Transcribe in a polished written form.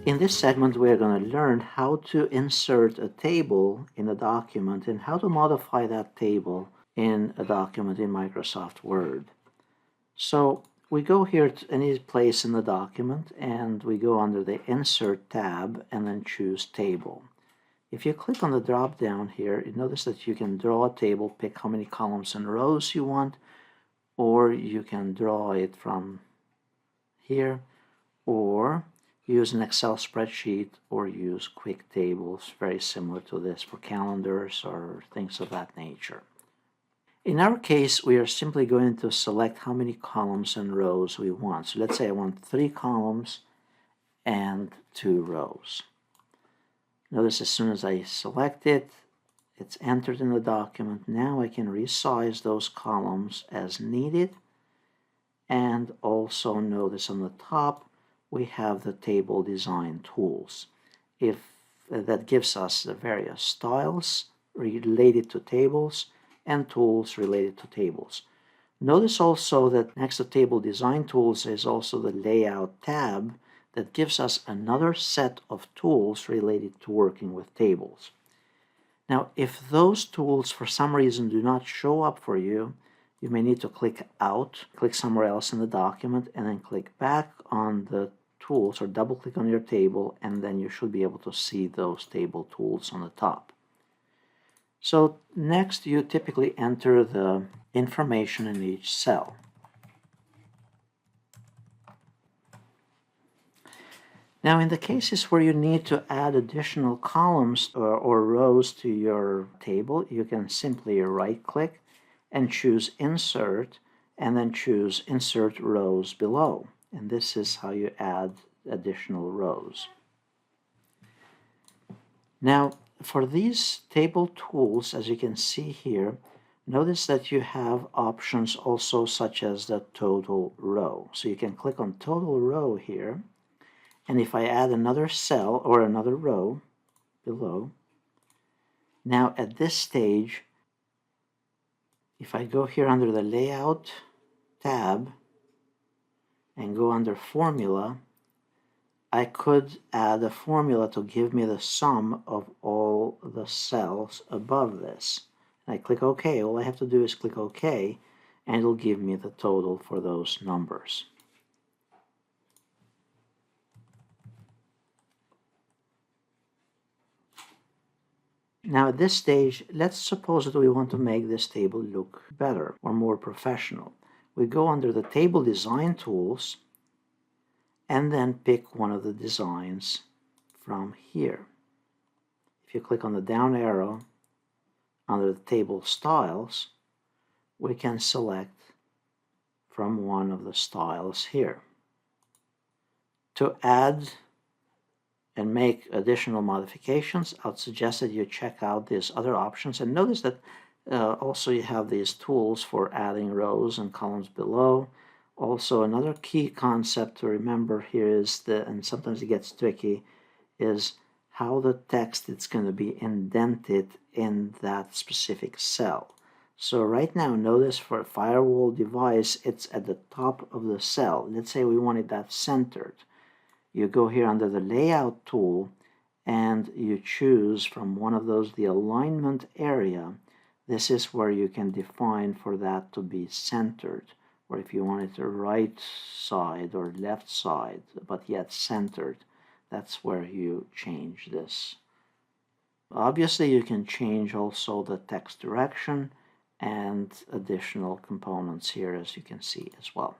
In this segment, we're going to learn how to insert a table in a document and how to modify that table in a document in Microsoft Word. So we go here to any place in the document and we go under the Insert tab and then choose Table. If you click on the drop down here, you notice that you can draw a table, pick how many columns and rows you want, or you can draw it from here, or use an Excel spreadsheet, or use quick tables, very similar to this for calendars or things of that nature. In our case, we are simply going to select how many columns and rows we want. So let's say I want 3 columns and 2 rows. Notice as soon as I select it, it's entered in the document. Now I can resize those columns as needed. And also notice on the top, we have the table design tools. If that gives us the various styles related to tables and tools related to tables. Notice also that next to table design tools is also the layout tab that gives us another set of tools related to working with tables. Now, if those tools for some reason do not show up for you, you may need to click out, click somewhere else in the document, and then click back on the tools or double click on your table, and then you should be able to see those table tools on the top. So next, you typically enter the information in each cell. Now, in the cases where you need to add additional columns or rows to your table, you can simply right-click and choose Insert, and then choose Insert Rows Below. And this is how you add additional rows. Now, for these table tools, as you can see here, notice that you have options also such as the total row. So you can click on total row here, and if I add another cell or another row below, now at this stage, if I go here under the Layout tab and go under Formula, I could add a formula to give me the sum of all the cells above this. And I click OK. All I have to do is click OK, and it'll give me the total for those numbers. Now at this stage, let's suppose that we want to make this table look better or more professional. We go under the Table Design Tools and then pick one of the designs from here. If you click on the down arrow under the Table Styles, we can select from one of the styles here. To add and make additional modifications, I would suggest that you check out these other options, and notice that also you have these tools for adding rows and columns below. Also, another key concept to remember here is and sometimes it gets tricky, is how the text is going to be indented in that specific cell. So right now, notice for a firewall device, it's at the top of the cell. Let's say we wanted that centered. You go here under the Layout tool and you choose from one of those the alignment area. This is where you can define for that to be centered, or if you want it to right side or left side, but yet centered, that's where you change this. Obviously, you can change also the text direction and additional components here, as you can see as well.